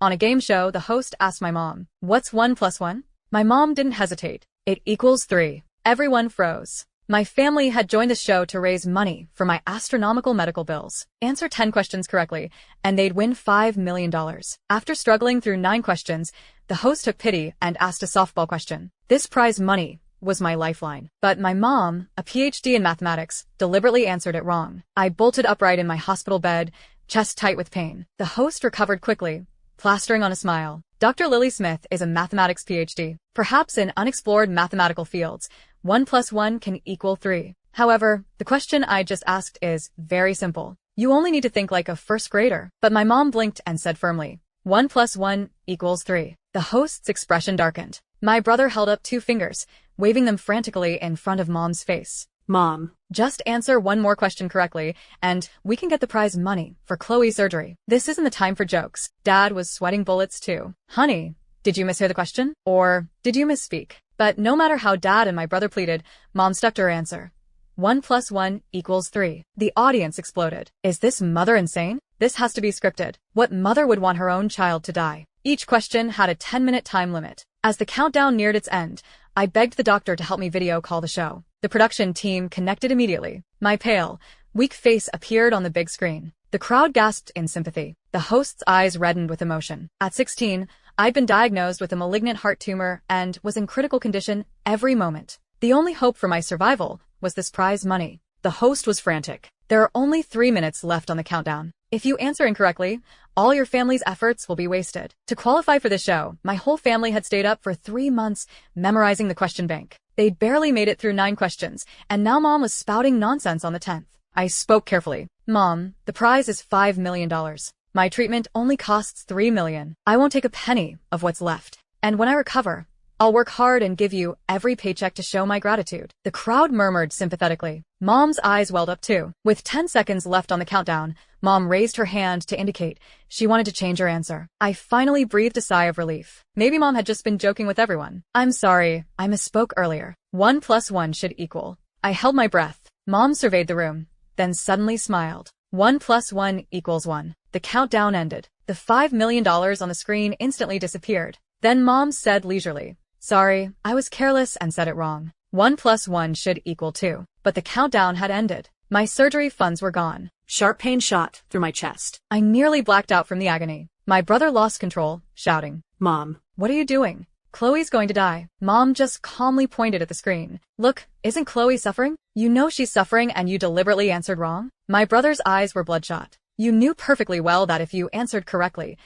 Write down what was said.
On a game show, the host asked my mom, "What's 1 plus 1?" My mom didn't hesitate. "It equals 3. Everyone froze. My family had joined the show to raise money for my astronomical medical bills. Answer 10 questions correctly, and they'd win $5 million. After struggling through 9 questions, the host took pity and asked a softball question. This prize money was my lifeline. But my mom, a PhD in mathematics, deliberately answered it wrong. I bolted upright in my hospital bed, chest tight with pain. The host recovered quickly, plastering on a smile. Dr. Lily Smith is a mathematics PhD. Perhaps in unexplored mathematical fields, 1 plus 1 can equal 3. However, the question I just asked is very simple. You only need to think like a first grader. But my mom blinked and said firmly, 1 plus 1 equals 3. The host's expression darkened. My brother held up 2 fingers, waving them frantically in front of Mom's face. Mom, Just answer one more question correctly, and we can get the prize money for Chloe's surgery. This isn't the time for jokes. Dad was sweating bullets too. Honey, did you mishear the question? Or did you misspeak? But no matter how Dad and my brother pleaded, Mom stuck to her answer. 1 plus 1 equals 3. The audience exploded. Is this mother insane? This has to be scripted. What mother would want her own child to die? Each question had a 10-minute time limit. As the countdown neared its end, I begged the doctor to help me video call the show. The production team connected immediately. My pale, weak face appeared on the big screen. The crowd gasped in sympathy. The host's eyes reddened with emotion. At 16, I'd been diagnosed with a malignant heart tumor and was in critical condition every moment. The only hope for my survival was this prize money. The host was frantic. There are only 3 minutes left on the countdown. If you answer incorrectly, all your family's efforts will be wasted. To qualify for the show, my whole family had stayed up for 3 months memorizing the question bank. They'd barely made it through 9 questions, and now Mom was spouting nonsense on the 10th. I spoke carefully. Mom, the prize is $5 million. My treatment only costs $3 million. I won't take a penny of what's left. And when I recover, I'll work hard and give you every paycheck to show my gratitude. The crowd murmured sympathetically. Mom's eyes welled up too. With 10 seconds left on the countdown, Mom raised her hand to indicate she wanted to change her answer. I finally breathed a sigh of relief. Maybe Mom had just been joking with everyone. I'm sorry, I misspoke earlier. 1 plus 1 should equal. I held my breath. Mom surveyed the room, then suddenly smiled. 1 plus 1 equals 1. The countdown ended. The $5 million on the screen instantly disappeared. Then Mom said leisurely, "Sorry, I was careless and said it wrong. 1 plus 1 should equal 2. But the countdown had ended. My surgery funds were gone. sharp pain shot through my chest. I nearly blacked out from the agony. My brother lost control, shouting, Mom, "What are you doing? Chloe's going to die." Mom just calmly pointed at the screen. "Look, isn't Chloe suffering? You know she's suffering and you deliberately answered wrong?" My brother's eyes were bloodshot. "You knew perfectly well that if you answered correctly,